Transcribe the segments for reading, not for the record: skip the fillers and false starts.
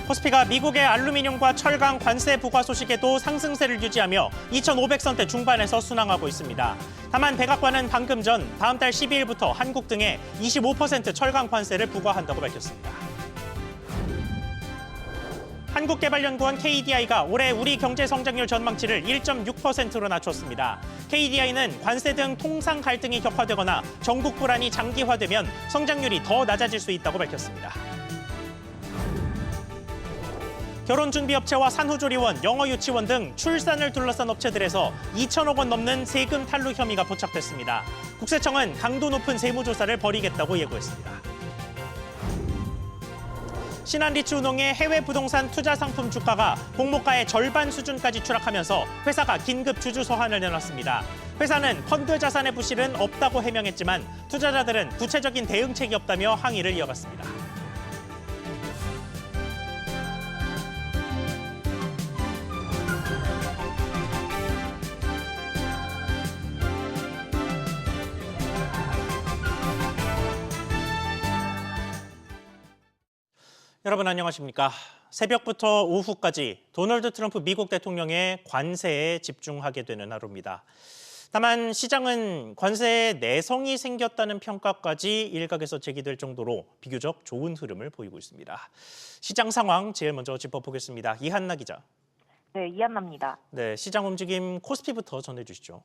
코스피가 미국의 알루미늄과 철강 관세 부과 소식에도 상승세를 유지하며 2,500선대 중반에서 순항하고 있습니다. 다만 백악관은 방금 전 다음 달 12일부터 한국 등에 25% 철강 관세를 부과한다고 밝혔습니다. 한국개발연구원 KDI가 올해 우리 경제 성장률 전망치를 1.6%로 낮췄습니다. KDI는 관세 등 통상 갈등이 격화되거나 전국 불안이 장기화되면 성장률이 더 낮아질 수 있다고 밝혔습니다. 결혼준비업체와 산후조리원, 영어유치원 등 출산을 둘러싼 업체들에서 2천억 원 넘는 세금 탈루 혐의가 포착됐습니다. 국세청은 강도 높은 세무조사를 벌이겠다고 예고했습니다. 신한리츠운홍의 해외 부동산 투자 상품 주가가 공모가의 절반 수준까지 추락하면서 회사가 긴급 주주 서한을 내놨습니다. 회사는 펀드 자산의 부실은 없다고 해명했지만 투자자들은 구체적인 대응책이 없다며 항의를 이어갔습니다. 여러분 안녕하십니까? 새벽부터 오후까지 도널드 트럼프 미국 대통령의 관세에 집중하게 되는 하루입니다. 다만 시장은 관세에 내성이 생겼다는 평가까지 일각에서 제기될 정도로 비교적 좋은 흐름을 보이고 있습니다. 시장 상황 제일 먼저 짚어보겠습니다. 이한나 기자. 네, 이한나입니다. 네, 시장 움직임 코스피부터 전해주시죠.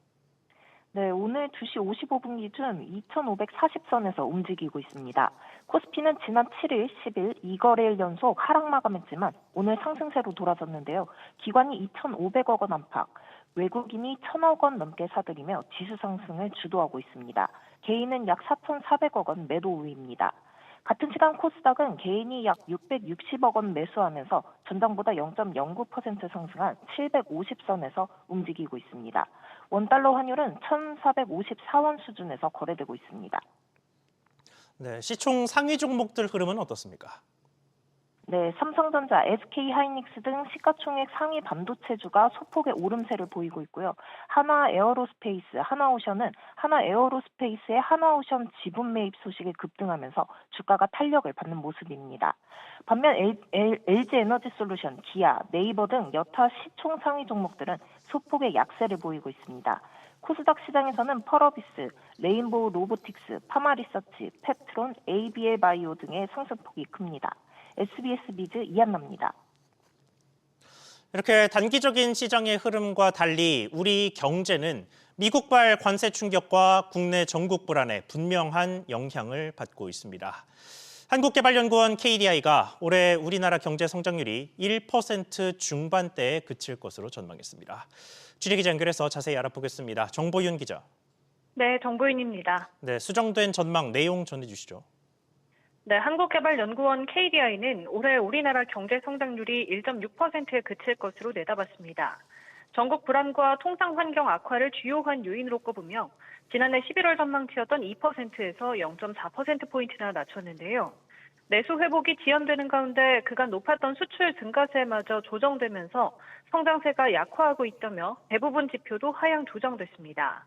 네, 오늘 2시 55분 기준 2,540선에서 움직이고 있습니다. 코스피는 지난 7일, 10일 2거래일 연속 하락 마감했지만 오늘 상승세로 돌아섰는데요. 기관이 2,500억 원 안팎, 외국인이 1,000억 원 넘게 사들이며 지수 상승을 주도하고 있습니다. 개인은 약 4,400억 원 매도 우위입니다. 같은 시간 코스닥은 개인이 약 660억 원 매수하면서 전장보다 0.09% 상승한 750선에서 움직이고 있습니다. 원달러 환율은 1,454원 수준에서 거래되고 있습니다. 네, 시총 상위 종목들 흐름은 어떻습니까? 네, 삼성전자, SK하이닉스 등 시가총액 상위 반도체주가 소폭의 오름세를 보이고 있고요. 하나에어로스페이스, 하나오션은 하나에어로스페이스의 하나오션 지분 매입 소식에 급등하면서 주가가 탄력을 받는 모습입니다. 반면 LG에너지솔루션, 기아, 네이버 등 여타 시총 상위 종목들은 소폭의 약세를 보이고 있습니다. 코스닥 시장에서는 펄어비스, 레인보우 로보틱스, 파마리서치, 펩트론, ABL 바이오 등의 상승폭이 큽니다. SBS 비즈 이한나입니다. 이렇게 단기적인 시장의 흐름과 달리 우리 경제는 미국발 관세 충격과 국내 전국 불안에 분명한 영향을 받고 있습니다. 한국개발연구원 KDI가 올해 우리나라 경제 성장률이 1% 중반대에 그칠 것으로 전망했습니다. 취재기자 연결해서 자세히 알아보겠습니다. 정보윤 기자. 네, 정보윤입니다. 네, 수정된 전망 내용 전해주시죠. 네, 한국개발연구원 KDI는 올해 우리나라 경제 성장률이 1.6%에 그칠 것으로 내다봤습니다. 전국 불안과 통상 환경 악화를 주요한 요인으로 꼽으며 지난해 11월 전망치였던 2%에서 0.4%포인트나 낮췄는데요. 내수 회복이 지연되는 가운데 그간 높았던 수출 증가세마저 조정되면서 성장세가 약화하고 있다며 대부분 지표도 하향 조정됐습니다.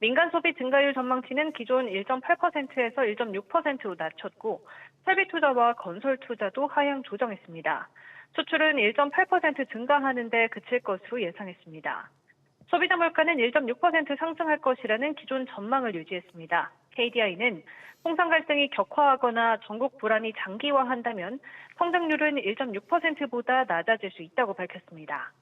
민간 소비 증가율 전망치는 기존 1.8%에서 1.6%로 낮췄고 설비 투자와 건설 투자도 하향 조정했습니다. 수출은 1.8% 증가하는 데 그칠 것으로 예상했습니다. 소비자 물가는 1.6% 상승할 것이라는 기존 전망을 유지했습니다. KDI는 통상 갈등이 격화하거나 전국 불안이 장기화한다면 성장률은 1.6%보다 낮아질 수 있다고 밝혔습니다.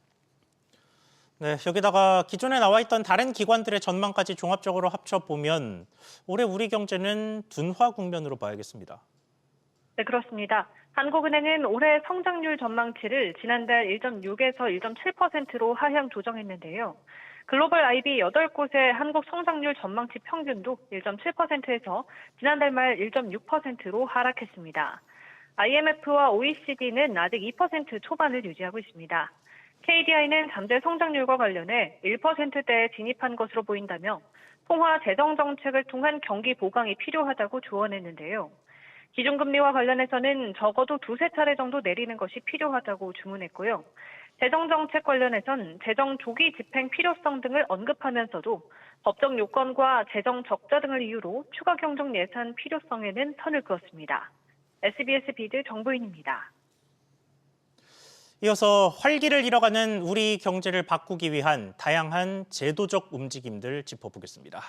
네, 여기다가 기존에 나와 있던 다른 기관들의 전망까지 종합적으로 합쳐보면 올해 우리 경제는 둔화 국면으로 봐야겠습니다. 네, 그렇습니다. 한국은행은 올해 성장률 전망치를 지난달 1.6에서 1.7%로 하향 조정했는데요. 글로벌 IB 8곳의 한국 성장률 전망치 평균도 1.7%에서 지난달 말 1.6%로 하락했습니다. IMF와 OECD는 아직 2% 초반을 유지하고 있습니다. KDI는 잠재 성장률과 관련해 1%대에 진입한 것으로 보인다며 통화 재정 정책을 통한 경기 보강이 필요하다고 조언했는데요. 기준금리와 관련해서는 적어도 두세 차례 정도 내리는 것이 필요하다고 주문했고요. 재정정책 관련해선 재정 조기 집행 필요성 등을 언급하면서도 법적 요건과 재정 적자 등을 이유로 추가 경정 예산 필요성에는 선을 그었습니다. SBS 비즈 정보인입니다. 이어서 활기를 잃어가는 우리 경제를 바꾸기 위한 다양한 제도적 움직임들 짚어보겠습니다.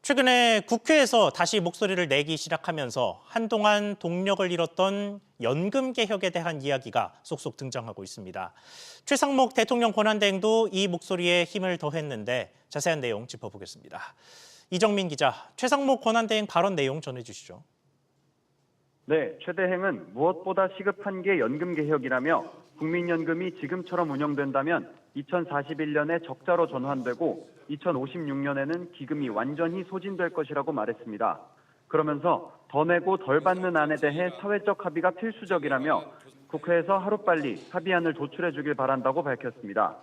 최근에 국회에서 다시 목소리를 내기 시작하면서 한동안 동력을 잃었던 연금 개혁에 대한 이야기가 속속 등장하고 있습니다. 최상목 대통령 권한대행도 이 목소리에 힘을 더했는데 자세한 내용 짚어보겠습니다. 이정민 기자, 최상목 권한대행 발언 내용 전해주시죠. 네, 최 대행은 무엇보다 시급한 게 연금 개혁이라며 국민연금이 지금처럼 운영된다면 2041년에 적자로 전환되고 2056년에는 기금이 완전히 소진될 것이라고 말했습니다. 그러면서 더 내고 덜 받는 안에 대해 사회적 합의가 필수적이라며 국회에서 하루빨리 합의안을 도출해 주길 바란다고 밝혔습니다.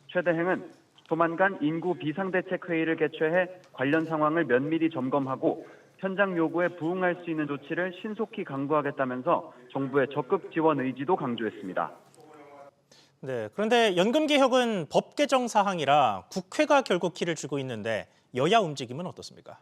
최 대행은 조만간 인구 비상대책회의를 개최해 관련 상황을 면밀히 점검하고 현장 요구에 부응할 수 있는 조치를 신속히 강구하겠다면서 정부의 적극 지원 의지도 강조했습니다. 네, 그런데 연금 개혁은 법 개정 사항이라 국회가 결국 키를 쥐고 있는데 여야 움직임은 어떻습니까?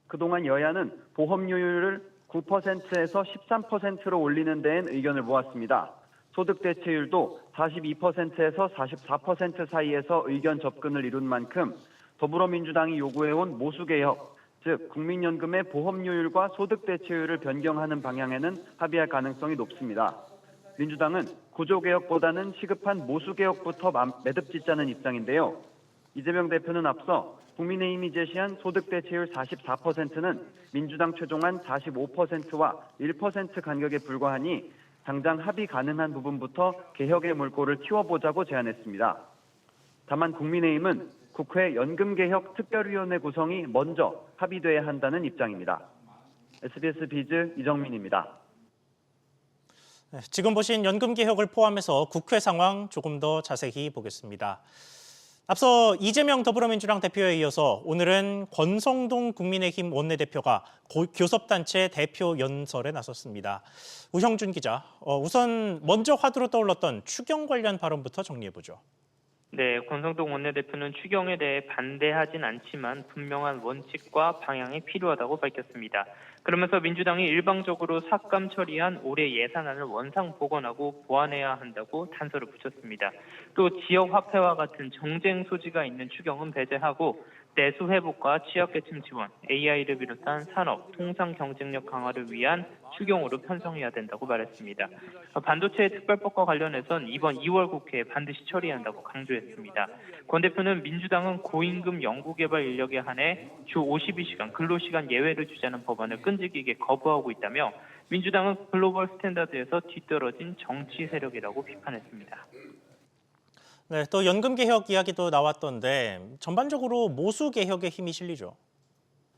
그동안 여야는 보험료율을 9%에서 13%로 올리는 데엔 의견을 모았습니다. 소득 대체율도 42%에서 44% 사이에서 의견 접근을 이룬 만큼 더불어민주당이 요구해온 모수개혁, 즉 국민연금의 보험료율과 소득 대체율을 변경하는 방향에는 합의할 가능성이 높습니다. 민주당은 구조개혁보다는 시급한 모수개혁부터 매듭 짓자는 입장인데요. 이재명 대표는 앞서 국민의힘이 제시한 소득 대체율 44%는 민주당 최종안 45%와 1% 간격에 불과하니 당장 합의 가능한 부분부터 개혁의 물꼬를 틔워보자고 제안했습니다. 다만 국민의힘은 국회 연금개혁 특별위원회 구성이 먼저 합의돼야 한다는 입장입니다. SBS 비즈 이정민입니다. 지금 보신 연금 개혁을 포함해서 국회 상황 조금 더 자세히 보겠습니다. 앞서 이재명 더불어민주당 대표에 이어서 오늘은 권성동 국민의힘 원내대표가 교섭단체 대표 연설에 나섰습니다. 우형준 기자, 우선 먼저 화두로 떠올랐던 추경 관련 발언부터 정리해보죠. 네, 권성동 원내대표는 추경에 대해 반대하진 않지만 분명한 원칙과 방향이 필요하다고 밝혔습니다. 그러면서 민주당이 일방적으로 삭감 처리한 올해 예산안을 원상 복원하고 보완해야 한다고 단서를 붙였습니다. 또 지역 화폐와 같은 정쟁 소지가 있는 추경은 배제하고 내수 회복과 취약계층 지원, AI를 비롯한 산업, 통상 경쟁력 강화를 위한 추경으로 편성해야 된다고 말했습니다. 반도체 특별법과 관련해선 이번 2월 국회에 반드시 처리한다고 강조했습니다. 권 대표는 민주당은 고임금 연구개발 인력에 한해 주 52시간 근로시간 예외를 주자는 법안을 끈질기게 거부하고 있다며 민주당은 글로벌 스탠다드에서 뒤떨어진 정치 세력이라고 비판했습니다. 네, 또 연금 개혁 이야기도 나왔던데 전반적으로 모수 개혁에 힘이 실리죠.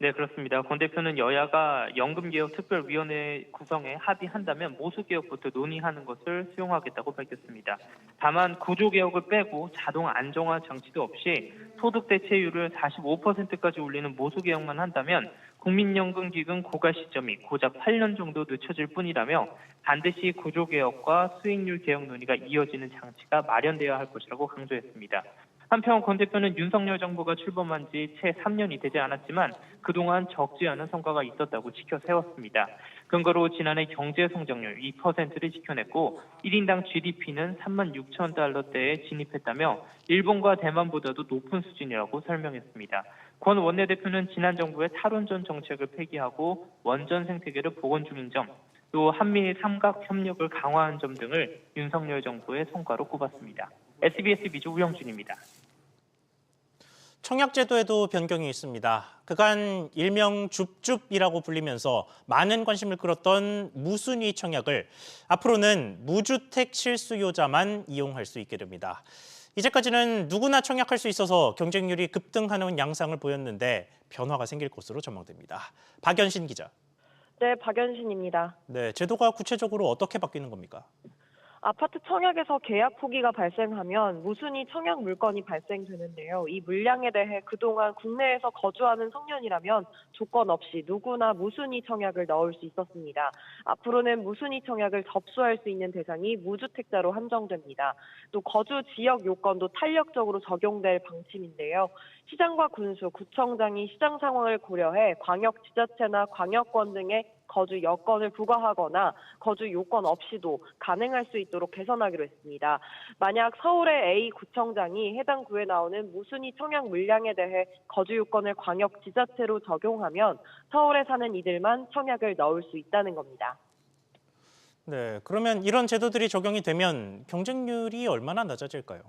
네, 그렇습니다. 권 대표는 여야가 연금개혁특별위원회 구성에 합의한다면 모수개혁부터 논의하는 것을 수용하겠다고 밝혔습니다. 다만 구조개혁을 빼고 자동 안정화 장치도 없이 소득 대체율을 45%까지 올리는 모수개혁만 한다면 국민연금기금 고가 시점이 고작 8년 정도 늦춰질 뿐이라며 반드시 구조개혁과 수익률 개혁 논의가 이어지는 장치가 마련되어야 할 것이라고 강조했습니다. 한편 권 대표는 윤석열 정부가 출범한 지 채 3년이 되지 않았지만 그동안 적지 않은 성과가 있었다고 지켜 세웠습니다. 근거로 지난해 경제 성장률 2%를 지켜냈고 1인당 GDP는 36,000달러대에 진입했다며 일본과 대만보다도 높은 수준이라고 설명했습니다. 권 원내대표는 지난 정부의 탈원전 정책을 폐기하고 원전 생태계를 복원 중인 점, 또 한미 삼각 협력을 강화한 점 등을 윤석열 정부의 성과로 꼽았습니다. SBS 비즈 우영준입니다. 청약제도에도 변경이 있습니다. 그간 일명 줍줍이라고 불리면서 많은 관심을 끌었던 무순위 청약을 앞으로는 무주택 실수요자만 이용할 수 있게 됩니다. 이제까지는 누구나 청약할 수 있어서 경쟁률이 급등하는 양상을 보였는데 변화가 생길 것으로 전망됩니다. 박연신 기자. 네, 박연신입니다. 네, 제도가 구체적으로 어떻게 바뀌는 겁니까? 아파트 청약에서 계약 포기가 발생하면 무순위 청약 물건이 발생되는데요. 이 물량에 대해 그동안 국내에서 거주하는 청년이라면 조건 없이 누구나 무순위 청약을 넣을 수 있었습니다. 앞으로는 무순위 청약을 접수할 수 있는 대상이 무주택자로 한정됩니다. 또 거주 지역 요건도 탄력적으로 적용될 방침인데요. 시장과 군수, 구청장이 시장 상황을 고려해 광역지자체나 광역권 등의 거주 여건을 부과하거나 거주 요건 없이도 가능할 수 있도록 개선하기로 했습니다. 만약 서울의 A 구청장이 해당 구에 나오는 무순위 청약 물량에 대해 거주 요건을 광역 지자체로 적용하면 서울에 사는 이들만 청약을 넣을 수 있다는 겁니다. 네, 그러면 이런 제도들이 적용이 되면 경쟁률이 얼마나 낮아질까요?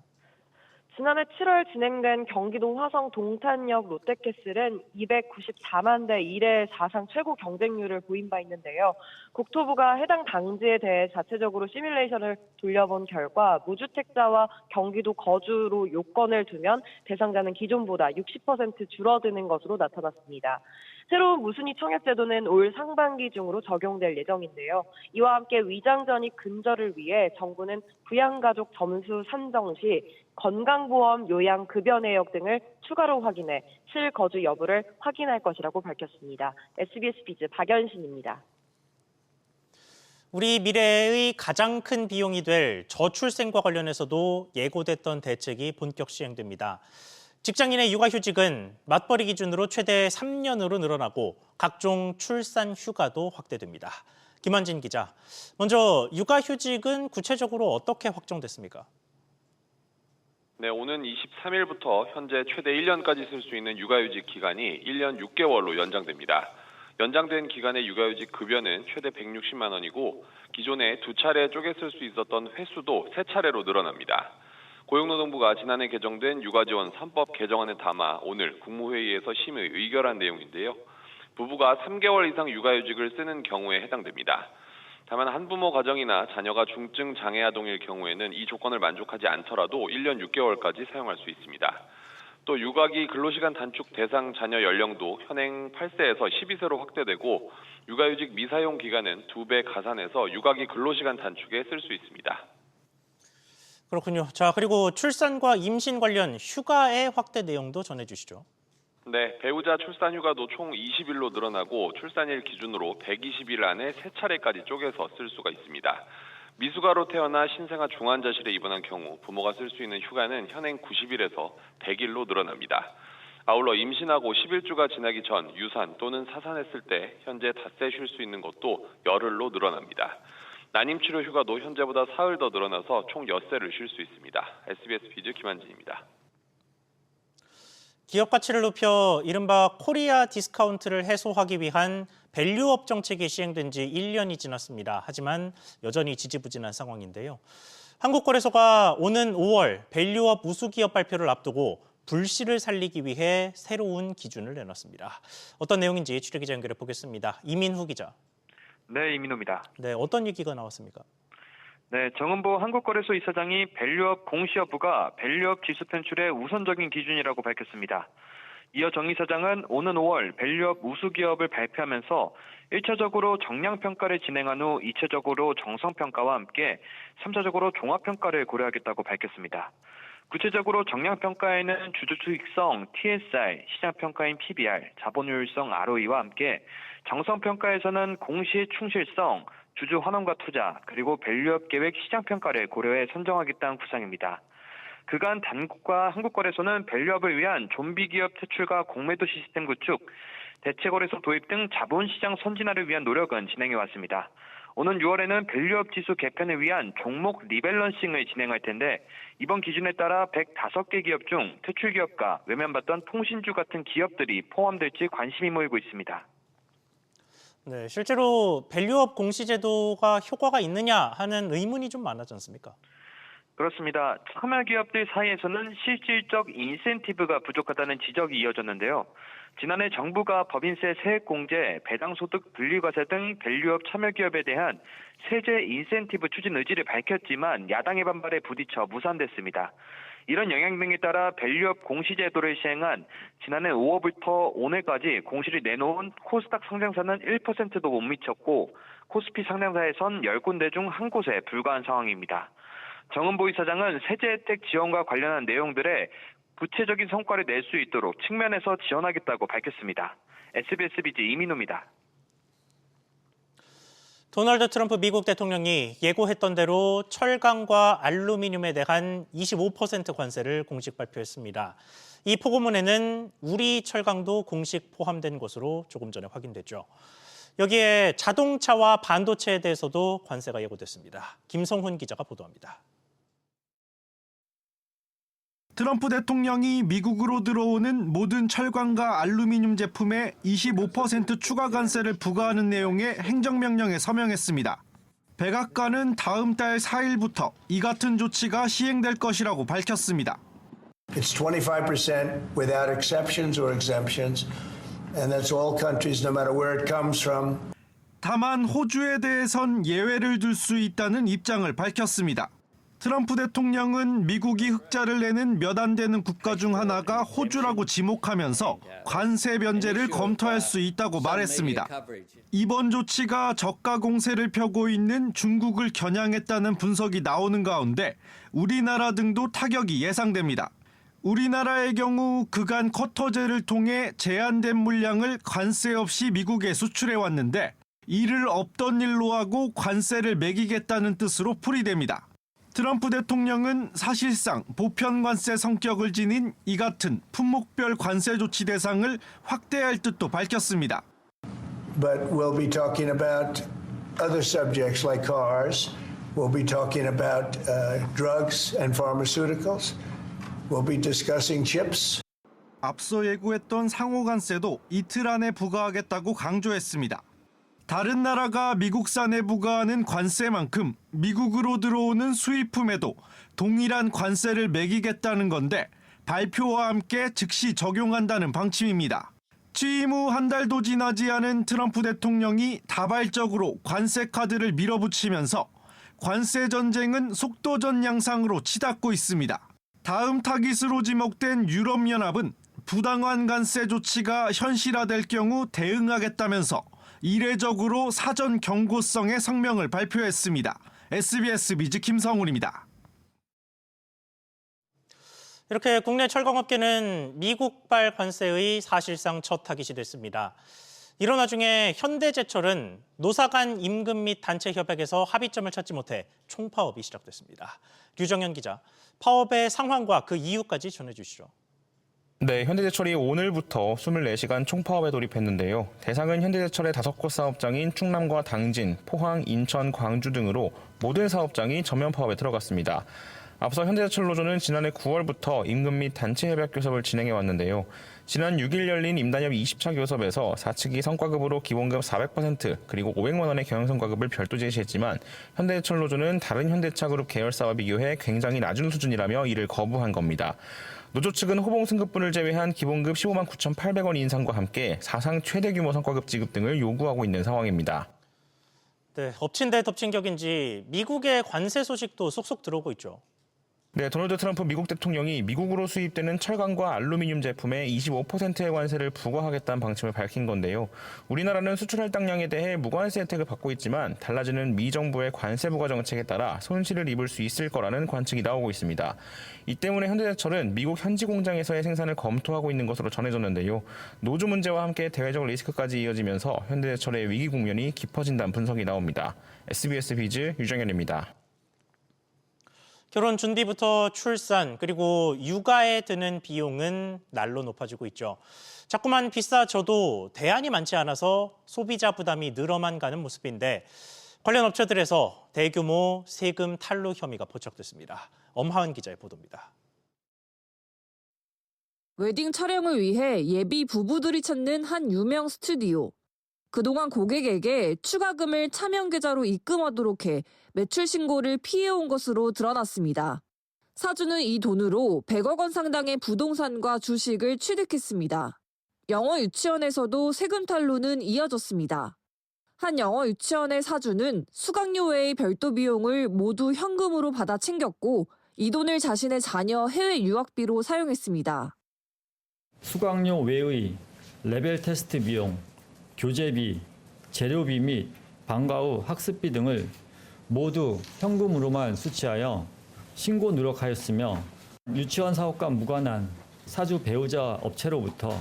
지난해 7월 진행된 경기도 화성 동탄역 롯데캐슬은 294만 대 1의 사상 최고 경쟁률을 보인 바 있는데요. 국토부가 해당 단지에 대해 자체적으로 시뮬레이션을 돌려본 결과 무주택자와 경기도 거주로 요건을 두면 대상자는 기존보다 60% 줄어드는 것으로 나타났습니다. 새로운 무순위 청약제도는 올 상반기 중으로 적용될 예정인데요. 이와 함께 위장전입 근절을 위해 정부는 부양가족 점수 산정 시 건강보험, 요양, 급여 내역 등을 추가로 확인해 실거주 여부를 확인할 것이라고 밝혔습니다. SBS 비즈 박연신입니다. 우리 미래의 가장 큰 비용이 될 저출생과 관련해서도 예고됐던 대책이 본격 시행됩니다. 직장인의 육아휴직은 맞벌이 기준으로 최대 3년으로 늘어나고 각종 출산 휴가도 확대됩니다. 김한진 기자, 먼저 육아휴직은 구체적으로 어떻게 확정됐습니까? 네, 오는 23일부터 현재 최대 1년까지 쓸 수 있는 육아휴직 기간이 1년 6개월로 연장됩니다. 연장된 기간의 육아휴직 급여는 최대 160만 원이고 기존에 2차례 쪼개 쓸 수 있었던 횟수도 3차례로 늘어납니다. 고용노동부가 지난해 개정된 육아지원 3법 개정안에 담아 오늘 국무회의에서 심의 의결한 내용인데요. 부부가 3개월 이상 육아휴직을 쓰는 경우에 해당됩니다. 다만 한부모 가정이나 자녀가 중증 장애 아동일 경우에는 이 조건을 만족하지 않더라도 1년 6개월까지 사용할 수 있습니다. 또 육아기 근로시간 단축 대상 자녀 연령도 현행 8세에서 12세로 확대되고 육아휴직 미사용 기간은 2배 가산해서 육아기 근로시간 단축에 쓸 수 있습니다. 그렇군요. 자, 그리고 출산과 임신 관련 휴가의 확대 내용도 전해주시죠. 네, 배우자 출산 휴가도 총 20일로 늘어나고 출산일 기준으로 120일 안에 3차례까지 쪼개서 쓸 수가 있습니다. 미숙아로 태어나 신생아 중환자실에 입원한 경우 부모가 쓸 수 있는 휴가는 현행 90일에서 100일로 늘어납니다. 아울러 임신하고 11주가 지나기 전 유산 또는 사산했을 때 현재 닷새 쉴 수 있는 것도 열흘로 늘어납니다. 난임치료 휴가도 현재보다 사흘 더 늘어나서 총 엿새를 쉴 수 있습니다. SBS 비즈 김한진입니다. 기업 가치를 높여 이른바 코리아 디스카운트를 해소하기 위한 밸류업 정책이 시행된 지 1년이 지났습니다. 하지만 여전히 지지부진한 상황인데요. 한국거래소가 오는 5월 밸류업 우수기업 발표를 앞두고 불씨를 살리기 위해 새로운 기준을 내놨습니다. 어떤 내용인지 취재기자 연결해 보겠습니다. 이민후 기자. 네, 이민호입니다. 네, 어떤 얘기가 나왔습니까? 네, 정은보 한국거래소 이사장이 밸류업 공시여부가 밸류업 지수 편출의 우선적인 기준이라고 밝혔습니다. 이어 정 이사장은 오는 5월 밸류업 우수기업을 발표하면서 1차적으로 정량평가를 진행한 후 2차적으로 정성평가와 함께 3차적으로 종합평가를 고려하겠다고 밝혔습니다. 구체적으로 정량평가에는 주주수익성, TSR, 시장평가인 PBR, 자본효율성 ROE와 함께 정성평가에서는 공시 충실성, 주주 환원과 투자, 그리고 밸류업 계획 시장평가를 고려해 선정하겠다는 구상입니다. 그간 단국과 한국거래소는 밸류업을 위한 좀비기업 퇴출과 공매도 시스템 구축, 대체거래소 도입 등 자본시장 선진화를 위한 노력은 진행해왔습니다. 오는 6월에는 밸류업 지수 개편을 위한 종목 리밸런싱을 진행할 텐데 이번 기준에 따라 105개 기업 중 퇴출 기업과 외면받던 통신주 같은 기업들이 포함될지 관심이 모이고 있습니다. 네, 실제로 밸류업 공시제도가 효과가 있느냐 하는 의문이 좀 많았지 않습니까? 그렇습니다. 참여 기업들 사이에서는 실질적 인센티브가 부족하다는 지적이 이어졌는데요. 지난해 정부가 법인세 세액공제, 배당소득 분리과세 등 밸류업 참여 기업에 대한 세제 인센티브 추진 의지를 밝혔지만 야당의 반발에 부딪혀 무산됐습니다. 이런 영향 등에 따라 밸류업 공시제도를 시행한 지난해 5월부터 오늘까지 공시를 내놓은 코스닥 상장사는 1%도 못 미쳤고 코스피 상장사에선 10군데 중 한 곳에 불과한 상황입니다. 정은보 이사장은 세제 혜택 지원과 관련한 내용들에 구체적인 성과를 낼 수 있도록 측면에서 지원하겠다고 밝혔습니다. SBS 비즈 이민호입니다. 도널드 트럼프 미국 대통령이 예고했던 대로 철강과 알루미늄에 대한 25% 관세를 공식 발표했습니다. 이 포고문에는 우리 철강도 공식 포함된 것으로 조금 전에 확인됐죠. 여기에 자동차와 반도체에 대해서도 관세가 예고됐습니다. 김성훈 기자가 보도합니다. 트럼프 대통령이 미국으로 들어오는 모든 철강과 알루미늄 제품에 25% 추가 관세를 부과하는 내용의 행정명령에 서명했습니다. 백악관은 다음 달 4일부터 이 같은 조치가 시행될 것이라고 밝혔습니다. It's 25% without exceptions or exemptions, and that's all countries, no matter where it comes from. 다만 호주에 대해선 예외를 둘 수 있다는 입장을 밝혔습니다. 트럼프 대통령은 미국이 흑자를 내는 몇 안 되는 국가 중 하나가 호주라고 지목하면서 관세 면제를 검토할 수 있다고 말했습니다. 이번 조치가 저가 공세를 펴고 있는 중국을 겨냥했다는 분석이 나오는 가운데 우리나라 등도 타격이 예상됩니다. 우리나라의 경우 그간 커터제를 통해 제한된 물량을 관세 없이 미국에 수출해 왔는데 이를 없던 일로 하고 관세를 매기겠다는 뜻으로 풀이됩니다. 트럼프 대통령은 사실상 보편 관세 성격을 지닌 이 같은 품목별 관세 조치 대상을 확대할 뜻도 밝혔습니다. But we'll be talking about other subjects like cars. We'll be talking about drugs and pharmaceuticals. We'll be discussing chips. 앞서 예고했던 상호 관세도 이틀 안에 부과하겠다고 강조했습니다. 다른 나라가 미국산에 부과하는 관세만큼 미국으로 들어오는 수입품에도 동일한 관세를 매기겠다는 건데 발표와 함께 즉시 적용한다는 방침입니다. 취임 후 한 달도 지나지 않은 트럼프 대통령이 다발적으로 관세 카드를 밀어붙이면서 관세 전쟁은 속도전 양상으로 치닫고 있습니다. 다음 타깃으로 지목된 유럽연합은 부당한 관세 조치가 현실화될 경우 대응하겠다면서 이례적으로 사전 경고성의 성명을 발표했습니다. SBS 비즈 김성훈입니다. 이렇게 국내 철강업계는 미국발 관세의 사실상 첫 타깃이 됐습니다. 이런 와중에 현대제철은 노사 간 임금 및 단체 협약에서 합의점을 찾지 못해 총파업이 시작됐습니다. 류정현 기자, 파업의 상황과 그 이유까지 전해주시죠. 네, 현대제철이 오늘부터 24시간 총파업에 돌입했는데요. 대상은 현대제철의 5곳 사업장인 충남과 당진, 포항, 인천, 광주 등으로 모든 사업장이 전면 파업에 들어갔습니다. 앞서 현대제철 노조는 지난해 9월부터 임금 및 단체 협약 교섭을 진행해 왔는데요. 지난 6일 열린 임단협 20차 교섭에서 4측이 성과급으로 기본급 400% 그리고 500만 원의 경영성과급을 별도 제시했지만 현대제철 노조는 다른 현대차 그룹 계열사와 비교해 굉장히 낮은 수준이라며 이를 거부한 겁니다. 노조 측은 호봉 승급분을 제외한 기본급 15만 9,800원 인상과 함께 사상 최대 규모 성과급 지급 등을 요구하고 있는 상황입니다. 네, 엎친 데 덮친 격인지 미국의 관세 소식도 속속 들어오고 있죠. 네, 도널드 트럼프 미국 대통령이 미국으로 수입되는 철강과 알루미늄 제품에 25%의 관세를 부과하겠다는 방침을 밝힌 건데요. 우리나라는 수출 할당량에 대해 무관세 혜택을 받고 있지만 달라지는 미 정부의 관세 부과 정책에 따라 손실을 입을 수 있을 거라는 관측이 나오고 있습니다. 이 때문에 현대제철은 미국 현지 공장에서의 생산을 검토하고 있는 것으로 전해졌는데요. 노조 문제와 함께 대외적 리스크까지 이어지면서 현대제철의 위기 국면이 깊어진다는 분석이 나옵니다. SBS 비즈 유정현입니다. 결혼 준비부터 출산 그리고 육아에 드는 비용은 날로 높아지고 있죠. 자꾸만 비싸져도 대안이 많지 않아서 소비자 부담이 늘어만 가는 모습인데 관련 업체들에서 대규모 세금 탈루 혐의가 포착됐습니다. 엄하은 기자의 보도입니다. 웨딩 촬영을 위해 예비 부부들이 찾는 한 유명 스튜디오. 그동안 고객에게 추가금을 차명 계좌로 입금하도록 해 매출 신고를 피해온 것으로 드러났습니다. 사주는 이 돈으로 100억 원 상당의 부동산과 주식을 취득했습니다. 영어 유치원에서도 세금 탈루는 이어졌습니다. 한 영어 유치원의 사주는 수강료 외의 별도 비용을 모두 현금으로 받아 챙겼고 이 돈을 자신의 자녀 해외 유학비로 사용했습니다. 수강료 외의 레벨 테스트 비용, 교재비, 재료비 및 방과 후 학습비 등을 모두 현금으로만 수취하여 신고 누락하였으며 유치원 사업과 무관한 사주 배우자 업체로부터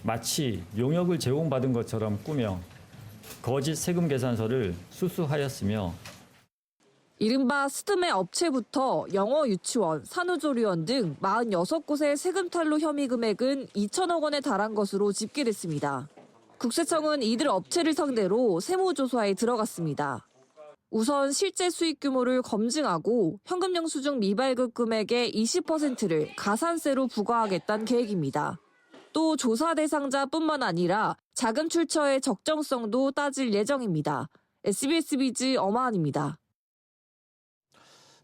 마치 용역을 제공받은 것처럼 꾸며 거짓 세금 계산서를 수수하였으며 이른바 스드메 업체부터 영어 유치원, 산후조리원 등 46곳의 세금 탈루 혐의 금액은 2천억 원에 달한 것으로 집계됐습니다. 국세청은 이들 업체를 상대로 세무조사에 들어갔습니다. 우선 실제 수익 규모를 검증하고 현금 영수증 미발급 금액의 20%를 가산세로 부과하겠다는 계획입니다. 또 조사 대상자뿐만 아니라 자금 출처의 적정성도 따질 예정입니다. SBS 비즈 엄하은입니다.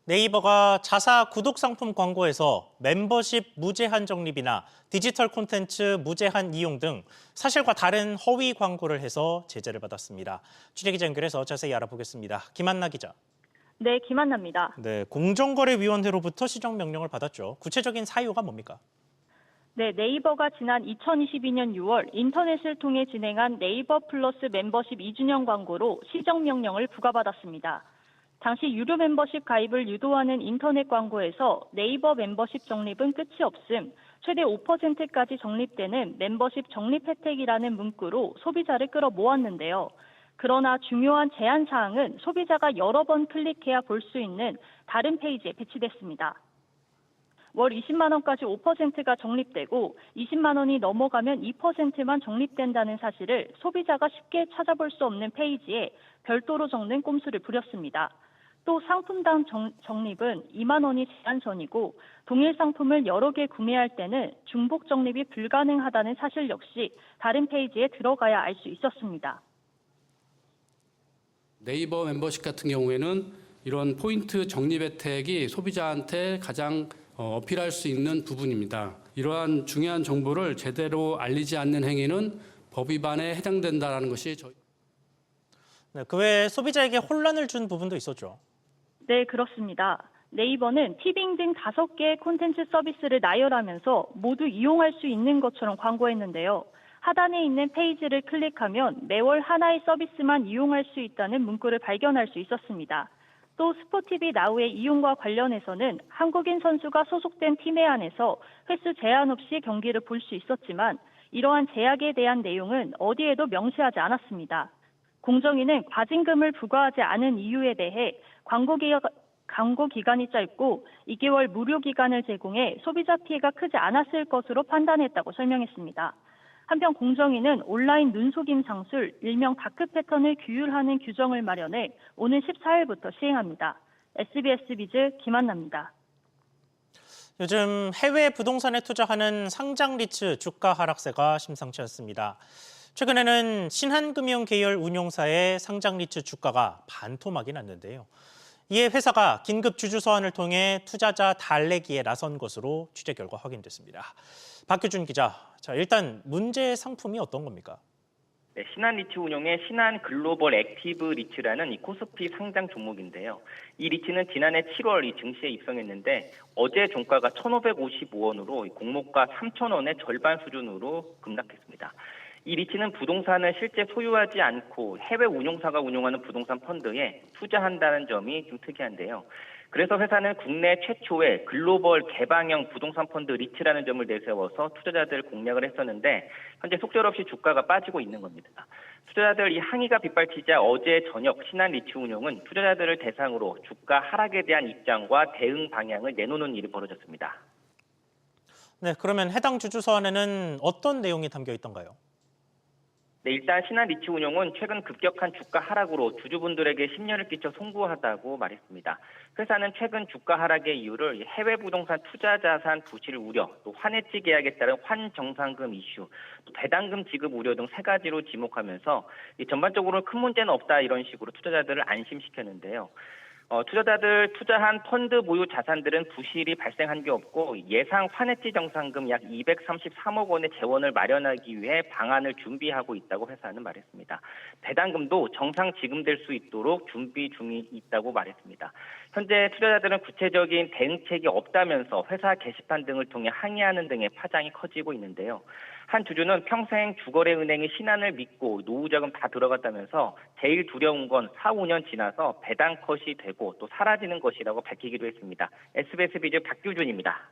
네이버가 자사 구독 상품 광고에서 멤버십 무제한 적립이나 디지털 콘텐츠 무제한 이용 등 사실과 다른 허위 광고를 해서 제재를 받았습니다. 취재기자 연결해서 자세히 알아보겠습니다. 김한나 기자. 네, 김한나입니다. 네, 공정거래위원회로부터 시정 명령을 받았죠. 구체적인 사유가 뭡니까? 네, 네이버가 지난 2022년 6월 인터넷을 통해 진행한 네이버 플러스 멤버십 2주년 광고로 시정 명령을 부과받았습니다. 당시 유료 멤버십 가입을 유도하는 인터넷 광고에서 네이버 멤버십 적립은 끝이 없음, 최대 5%까지 적립되는 멤버십 적립 혜택이라는 문구로 소비자를 끌어모았는데요. 그러나 중요한 제한 사항은 소비자가 여러 번 클릭해야 볼 수 있는 다른 페이지에 배치됐습니다. 월 20만 원까지 5%가 적립되고 20만 원이 넘어가면 2%만 적립된다는 사실을 소비자가 쉽게 찾아볼 수 없는 페이지에 별도로 적는 꼼수를 부렸습니다. 또 상품당 적립은 2만 원이 제한선이고 동일 상품을 여러 개 구매할 때는 중복 적립이 불가능하다는 사실 역시 다른 페이지에 들어가야 알 수 있었습니다. 네이버 멤버십 같은 경우에는 이런 포인트 적립 혜택이 소비자한테 가장 어필할 수 있는 부분입니다. 이러한 중요한 정보를 제대로 알리지 않는 행위는 법 위반에 해당된다는 것이 네, 그 외에 소비자에게 혼란을 준 부분도 있었죠. 네, 그렇습니다. 네이버는 티빙 등 5개의 콘텐츠 서비스를 나열하면서 모두 이용할 수 있는 것처럼 광고했는데요. 하단에 있는 페이지를 클릭하면 매월 하나의 서비스만 이용할 수 있다는 문구를 발견할 수 있었습니다. 또 스포티비 나우의 이용과 관련해서는 한국인 선수가 소속된 팀에 한해서 횟수 제한 없이 경기를 볼 수 있었지만 이러한 제약에 대한 내용은 어디에도 명시하지 않았습니다. 공정위는 과징금을 부과하지 않은 이유에 대해 광고 기간이 짧고 2개월 무료 기간을 제공해 소비자 피해가 크지 않았을 것으로 판단했다고 설명했습니다. 한편 공정위는 온라인 눈속임 상술, 일명 다크 패턴을 규율하는 규정을 마련해 오늘 14일부터 시행합니다. SBS 비즈 김한나입니다. 요즘 해외 부동산에 투자하는 상장 리츠 주가 하락세가 심상치 않습니다. 최근에는 신한금융 계열 운용사의 상장 리츠 주가가 반토막이 났는데요. 이에 회사가 긴급 주주 서한을 통해 투자자 달래기에 나선 것으로 취재 결과 확인됐습니다. 박규준 기자, 자 일단 문제 상품이 어떤 겁니까? 네, 신한리츠 운용의 신한 글로벌 액티브 리츠라는 이 코스피 상장 종목인데요. 이 리츠는 지난해 7월 이 증시에 입성했는데 어제 종가가 1,555원으로 공모가 3,000원의 절반 수준으로 급락했습니다. 이 리츠는 부동산을 실제 소유하지 않고 해외 운용사가 운용하는 부동산 펀드에 투자한다는 점이 좀 특이한데요. 그래서 회사는 국내 최초의 글로벌 개방형 부동산 펀드 리츠라는 점을 내세워서 투자자들을 공략을 했었는데 현재 속절없이 주가가 빠지고 있는 겁니다. 투자자들 이 항의가 빗발치자 어제 저녁 신한 리츠 운용은 투자자들을 대상으로 주가 하락에 대한 입장과 대응 방향을 내놓는 일이 벌어졌습니다. 네, 그러면 해당 주주 서한에는 어떤 내용이 담겨 있던가요? 네, 일단 신한 리츠 운용은 최근 급격한 주가 하락으로 주주분들에게 심려를 끼쳐 송구하다고 말했습니다. 회사는 최근 주가 하락의 이유를 해외 부동산 투자 자산 부실 우려, 또 환해지 계약에 따른 환정상금 이슈, 또 배당금 지급 우려 등 3가지로 지목하면서 전반적으로 큰 문제는 없다 이런 식으로 투자자들을 안심시켰는데요. 투자자들 투자한 펀드 보유 자산들은 부실이 발생한 게 없고 예상 환해지 정상금 약 233억 원의 재원을 마련하기 위해 방안을 준비하고 있다고 회사는 말했습니다. 배당금도 정상 지급될 수 있도록 준비 중에 있다고 말했습니다. 현재 투자자들은 구체적인 대응책이 없다면서 회사 게시판 등을 통해 항의하는 등의 파장이 커지고 있는데요. 한 주주는 평생 주거래은행의 신한을 믿고 노후자금 다 들어갔다면서 제일 두려운 건 4, 5년 지나서 배당 컷이 되고 또 사라지는 것이라고 밝히기도 했습니다. SBS 비즈 박규준입니다.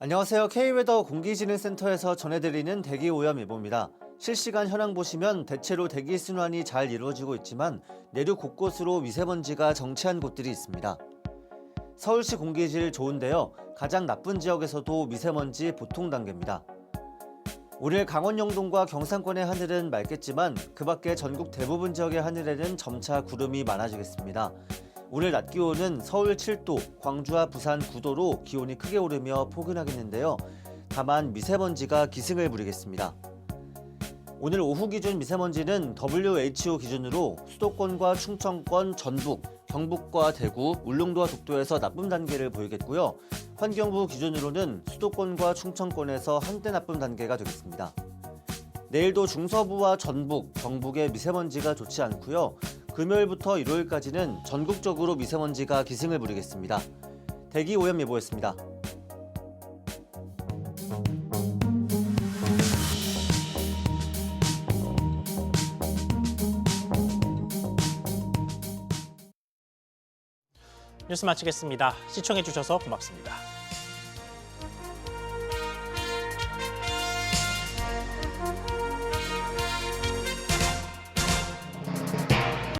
안녕하세요. K웨더 공기진흥센터에서 전해드리는 대기 오염 예보입니다. 실시간 현황 보시면 대체로 대기 순환이 잘 이루어지고 있지만 내륙 곳곳으로 미세먼지가 정체한 곳들이 있습니다. 서울시 공기질 좋은데요. 가장 나쁜 지역에서도 미세먼지 보통 단계입니다. 오늘 강원 영동과 경상권의 하늘은 맑겠지만 그 밖에 전국 대부분 지역의 하늘에는 점차 구름이 많아지겠습니다. 오늘 낮 기온은 서울 7도, 광주와 부산 9도로 기온이 크게 오르며 포근하겠는데요. 다만 미세먼지가 기승을 부리겠습니다. 오늘 오후 기준 미세먼지는 WHO 기준으로 수도권과 충청권, 전북, 경북과 대구, 울릉도와 독도에서 나쁨 단계를 보이겠고요. 환경부 기준으로는 수도권과 충청권에서 한대 나쁨 단계가 되겠습니다. 내일도 중서부와 전북, 경북의 미세먼지가 좋지 않고요. 금요일부터 일요일까지는 전국적으로 미세먼지가 기승을 부리겠습니다. 대기 오염 예보였습니다. 뉴스 마치겠습니다. 시청해주셔서 고맙습니다.